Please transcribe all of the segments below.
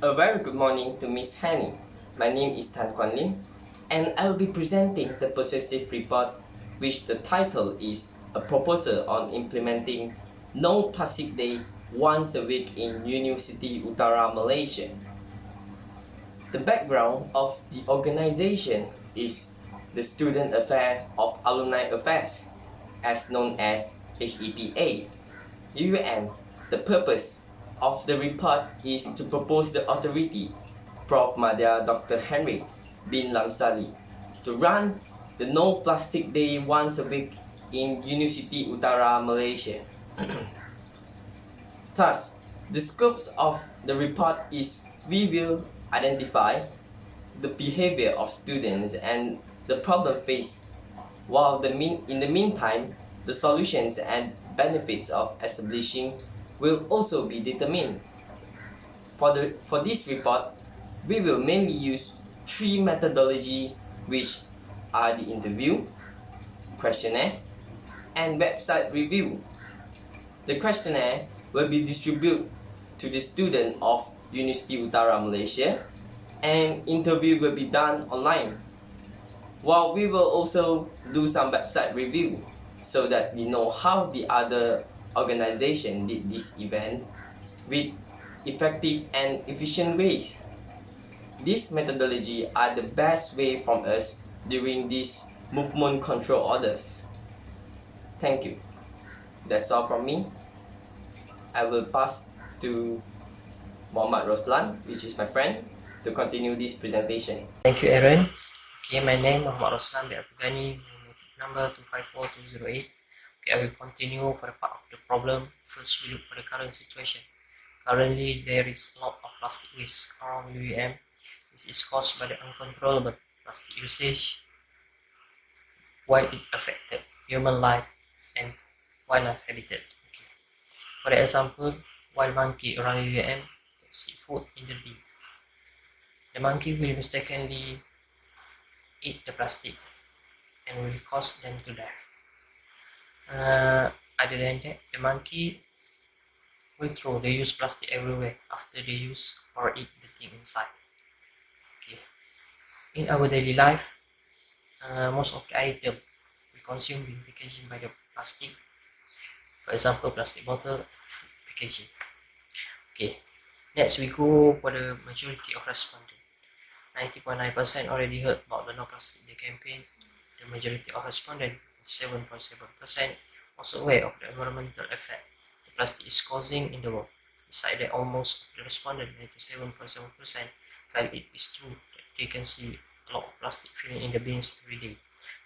A very good morning to Miss Ghani. My name is Khuan Lyn, and I will be presenting the persuasive report, which the title is A Proposal on Implementing No Plastic Day once a week in University Utara, Malaysia. The background of the organization is the Student Affair of Alumni Affairs, as known as HEPA. UUM. The purpose of the report is to propose the authority, Prof. Madya Dr. Henry bin Lamsali, to run the No Plastic Day once a week in University Utara, Malaysia. Thus, the scopes of the report is we will identify the behavior of students and the problem faced, while in the meantime, the solutions and benefits of establishing will also be determined. For this report, we will mainly use three methodology, which are the interview, questionnaire, and website review. The questionnaire will be distributed to the student of University Utara, Malaysia, and interview will be done online. While we will also do some website review so that we know how the other organization did this event with effective and efficient ways. This methodology are the best way from us during these movement control orders. Thank you. That's all from me. I will pass to Muhammad Roslan, which is my friend, to continue this presentation. Thank you, Aaron. Okay, my name is Roslan, Ghani, number 254208. Okay, I will continue for the part of the problem. First, we look for the current situation. Currently, there is a lot of plastic waste around UEM. This is caused by the uncontrollable plastic usage, while it affected human life and wildlife habitat. Okay. For example, wild monkey around UEM seek food in the bin. The monkey will mistakenly eat the plastic and will cause them to die. Other than that, the monkey will throw the used plastic everywhere after they use or eat the thing inside. Okay. In our daily life, most of the item we consume being packaged by the plastic. For example, plastic bottle, food packaging. Okay. Next, we go for the majority of respondents. 90.9% already heard about the No Plastic Day campaign. The majority of respondents, 7.7%, also aware of the environmental effect the plastic is causing in the world. Besides that, almost the respondents, 97.7%, felt it is true that they can see a lot of plastic filling in the bins every day.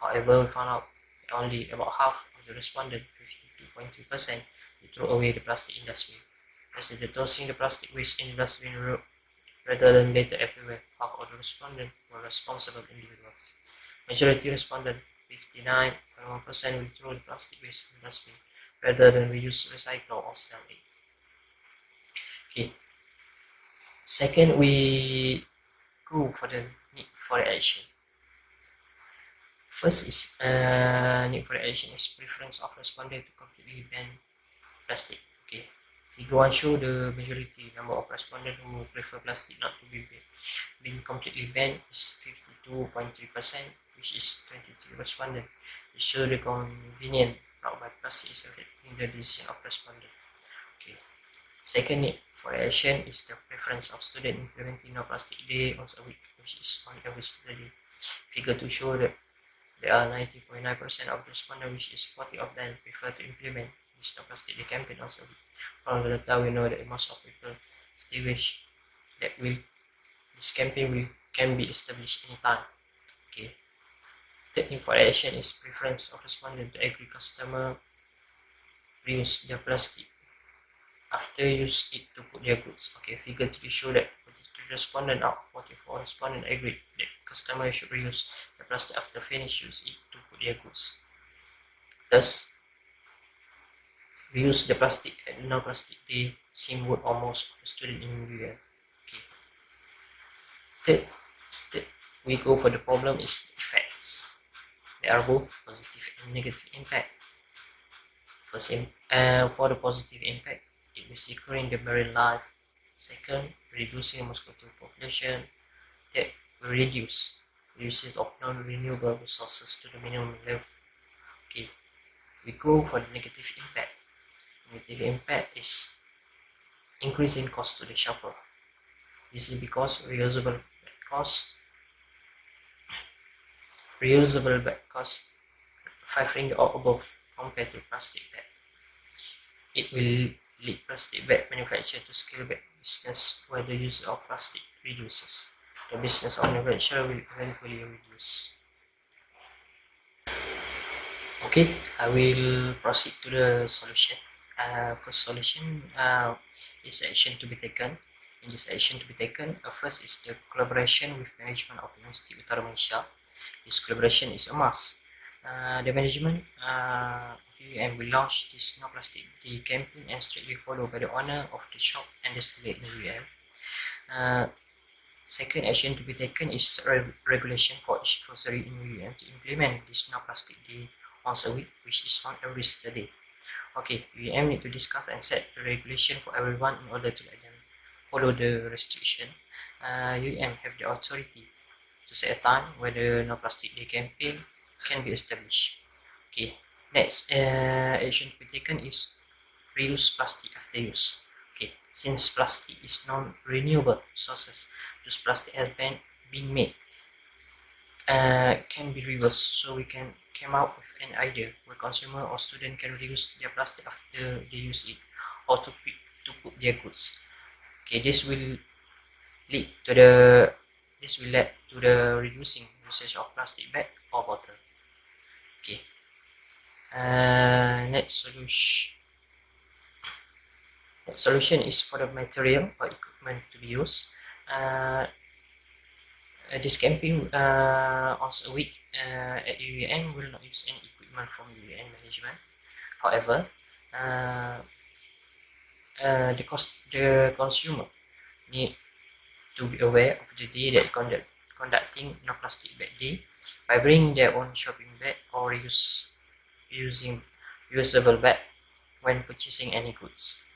However, we found out that only about half of the respondents, 52.2%, will throw away the plastic in the dustbin. As the tossing the plastic waste in the dustbin rather than later everywhere, half of the respondents were responsible individuals. Majority respondent, 59.1%, will throw the plastic waste in the dustbin rather than reuse, recycle, or sell it. Okay. Second, we go for the need for action. First is need for action is preference of respondent to completely ban plastic. Okay. Figure 1 show the majority number of respondents who prefer plastic not to be being completely banned is 52.3%, which is 23 respondents. It show the convenient route by plastic is affecting the decision of respondent. Okay. Second need for action is the preference of student implementing No Plastic Day once a week, which is on every Saturday. Figure 2 show that there are 90.9% of the respondents, which is 40 of them, prefer to implement this No Plastic Day campaign once a week. From the data, we know that most of people still wish that this campaign can be established anytime. Okay. Third need for action is preference of respondent to agree customer reuse their plastic after use it to put their goods. Okay, figure 3 show that 43 respondent out 44 respondent agreed that customer should reuse the plastic after finish use it to put their goods. Thus, reuse the plastic at No Plastic Day seem would almost student in UM. Okay. Third, we go for the problem is effects. There are both positive and negative impact. First, for the positive impact, it will secure in the marine life Second, reducing mosquito population. Third, we reduce usage of non-renewable resources to the minimum level. Okay, we go for the negative impact. Negative impact is increasing cost to the shopper. This is because reusable bag cost 5 ringgit or above compared to plastic bag. It will lead plastic bag manufacturer to scale back business where the use of plastic reduces. The business of manufacturer will eventually reduce. Okay, I will proceed to the solution. First solution is action to be taken. In this action to be taken, first is the collaboration with management of University Utara Malaysia. This collaboration is a must. The management and will launch this No Plastic Day campaign and strictly followed by the owner of the shop and the student in UM. Second action to be taken is regulation for each grocery in UM to implement this No Plastic Day once a week, which is on every Saturday. Okay, UM need to discuss and set the regulation for everyone in order to let them follow the restriction. UM have the authority to set a time where the No Plastic Day campaign can be established. Okay, next action to be taken is reuse plastic after use. Okay, since plastic is non-renewable sources, those plastic has been made can be reversed, so we can come out with an idea where consumer or student can reuse their plastic after they use it or to put their goods. Okay, this will lead to the reducing usage of plastic bag or bottle. Okay, next solution is for the material or equipment to be used. This campaign once a week at UUN will not use any equipment from UUN management. However, the consumer need to be aware of the day that conducting No Plastic Bag Day by bringing their own shopping bag or using reusable bag when purchasing any goods.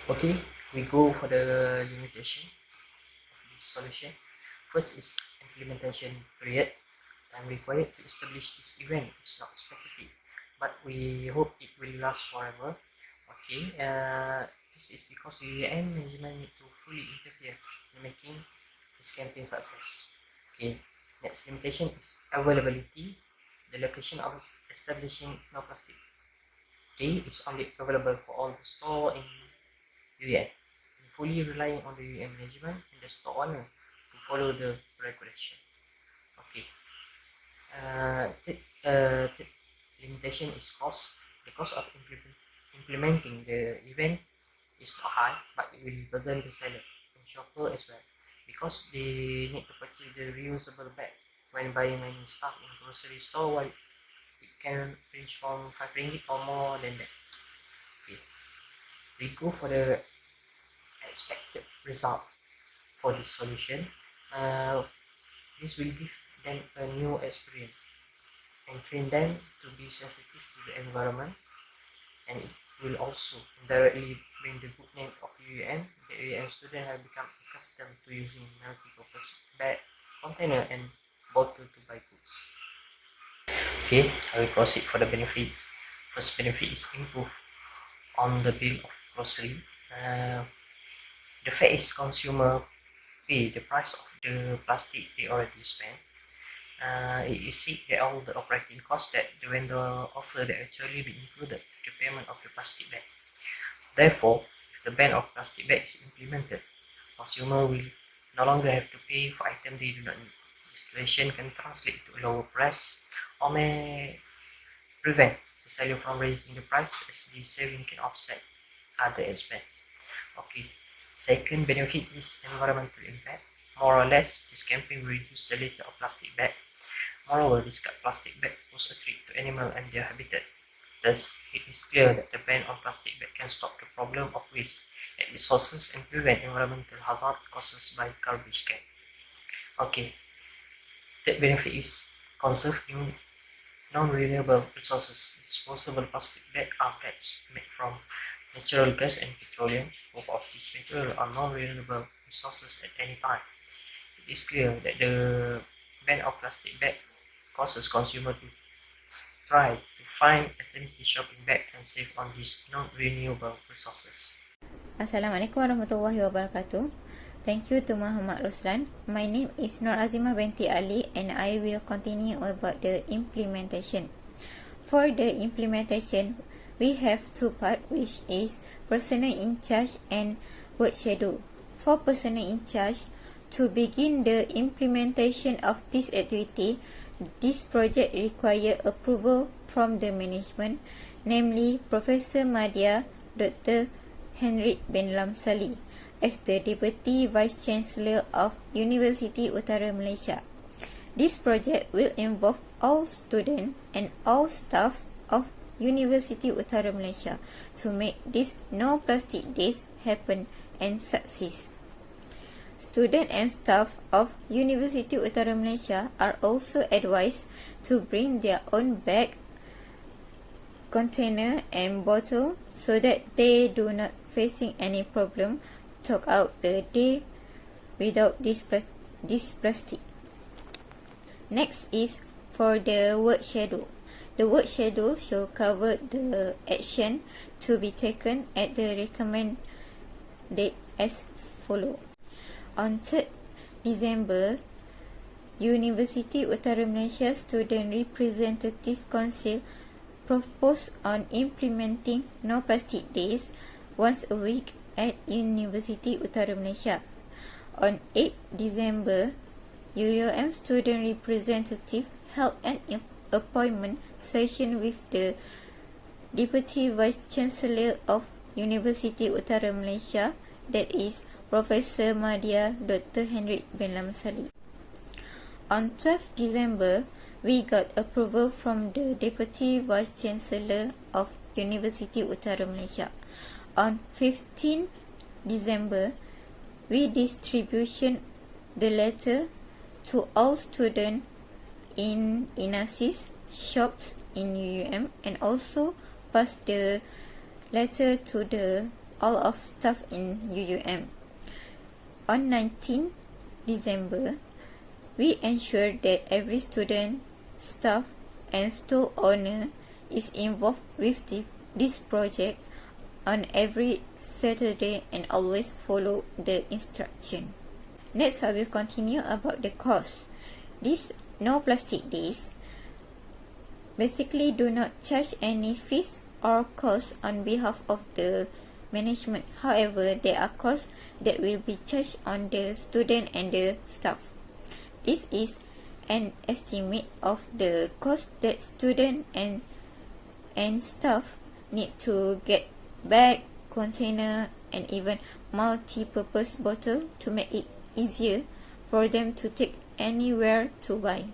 Okay, we go for the limitation of this solution. First is implementation period. Time required to establish this event is not specific, but we hope it will last forever. Okay, this is because UAM management need to fully interfere in making this campaign success. Okay, next limitation is availability. The location of establishing No Plastic Day is only available for all the store in UAM, fully relying on the UAM management and the store owner to follow the regulation. Okay. Limitation is cost. The cost of implementing the event is not high, but it will burden the seller and shopper as well, because they need to purchase the reusable bag when buying many stuff in grocery store, while it can range from 5 ringgit or more than that. Okay. We go for the expected result for this solution. This will give them a new experience and train them to be sensitive to the environment, and it will also directly bring the good name of UUM. The UUM students have become accustomed to using multi-purpose bag, container and bottle to buy goods. Okay, I will proceed for the benefits. First benefit is improve on the bill of grocery. The fact is consumer pay the price of the plastic they already spent. It is said that all the operating costs that the vendor offer that actually be included in the payment of the plastic bag. Therefore, if the ban of plastic bag is implemented, consumer will no longer have to pay for items they do not need. This situation can translate to a lower price or may prevent the seller from raising the price, as the saving can offset other expense. Okay. Second benefit is environmental impact. More or less, this campaign will reduce the litter of plastic bag. Moreover, discard plastic bag pose a threat to animals and their habitat. Thus, it is clear that the ban on plastic bag can stop the problem of waste at its sources and prevent environmental hazard caused by garbage can. Okay. Third benefit is conserving non-renewable resources. Disposable plastic bags are bags made from Natural gas and petroleum, both of these materials are non-renewable resources at any time. It is clear that the ban of plastic bag causes consumers to try to find alternative shopping bag and save on these non-renewable resources. Assalamualaikum warahmatullahi wabarakatuh. Thank you to Muhammad Roslan. My name is Nor Azimah binti Ali and I will continue about the implementation. For the implementation, we have two parts, which is personnel in charge and work schedule. For personnel in charge, to begin the implementation of this activity, this project requires approval from the management, namely Professor Madya, Dr. Henrik bin Lamsali, as the Deputy Vice Chancellor of University Utara Malaysia. This project will involve all students and all staff of University Utara Malaysia to make this No Plastic Days happen and succeed. Students and staff of University Utara Malaysia are also advised to bring their own bag, container and bottle so that they do not facing any problem talk out the day without this plastic. Next is for the work schedule. The work schedule shall cover the action to be taken at the recommended date as follow. On 3rd December, University Utara Malaysia Student Representative Council proposed on implementing No Plastic Days once a week at University Utara Malaysia. On 8 December, UUM Student Representative held an appointment session with the Deputy Vice Chancellor of University Utara Malaysia, that is Professor Madya Dr. Henrik bin Lamsali. On 12 December, we got approval from the Deputy Vice Chancellor of University Utara Malaysia. On 15 December, we distributed the letter to all students in INASIS shops in UUM and also passed the letter to all of staff in UUM. On 19 December, we ensured that every student, staff and stall owner is involved with this project on every Saturday and always follow the instruction. Next, I will continue about the cost. This No Plastic Days basically do not charge any fees or cost on behalf of the management. However, there are costs that will be charged on the student and the staff. This is an estimate of the cost that student and staff need to get bag, container and even multi-purpose bottle to make it easier for them to take anywhere to buy.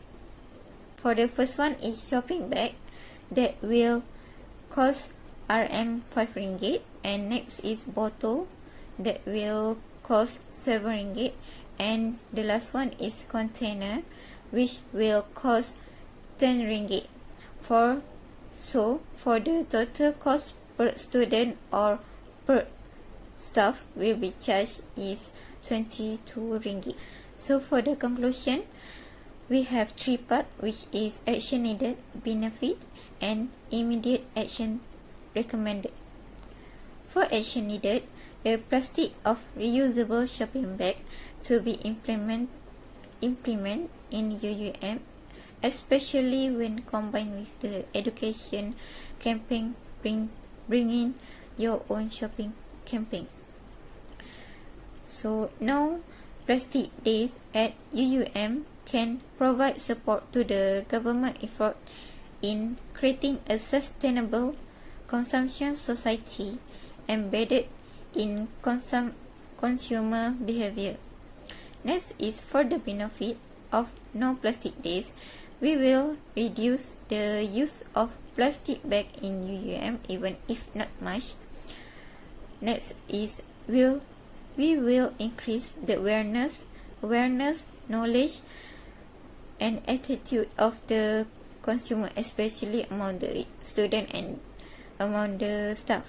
For the first one is shopping bag that will cost Rm 5 ringgit, and next is bottle that will cost 7 ringgit, and the last one is container which will cost 10 ringgit. For the total cost per student or per staff will be charged is 22 ringgit. So for the conclusion, we have three parts, which is action needed, benefit and immediate action recommended. For action needed, the plastic of reusable shopping bag to be implement in UUM, especially when combined with the education campaign bringing your own shopping campaign. So now Plastic Days at UUM can provide support to the government effort in creating a sustainable consumption society embedded in consumer behavior. Next is for the benefit of No Plastic Days. We will reduce the use of plastic bag in UUM, even if not much. Next is we will increase the awareness, knowledge and attitude of the consumer, especially among the student and among the staff.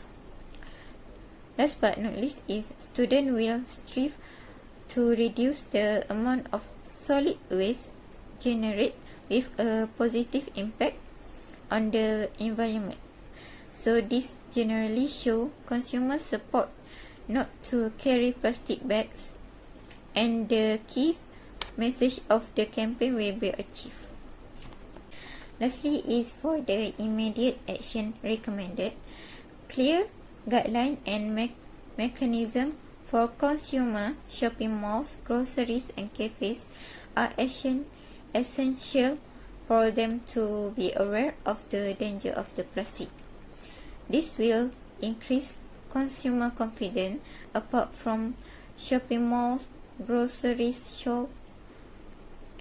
Last but not least is student will strive to reduce the amount of solid waste generated with a positive impact on the environment. So this generally show consumer support not to carry plastic bags, and the key message of the campaign will be achieved. Lastly is for the immediate action recommended. Clear guideline and mechanism for consumer shopping malls, groceries and cafes are essential for them to be aware of the danger of the plastic. This will increase consumer confidence apart from shopping malls, grocery shop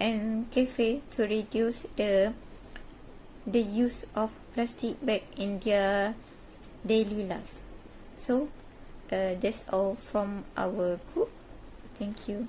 and cafe to reduce the use of plastic bag in their daily life. So that's all from our group. Thank you.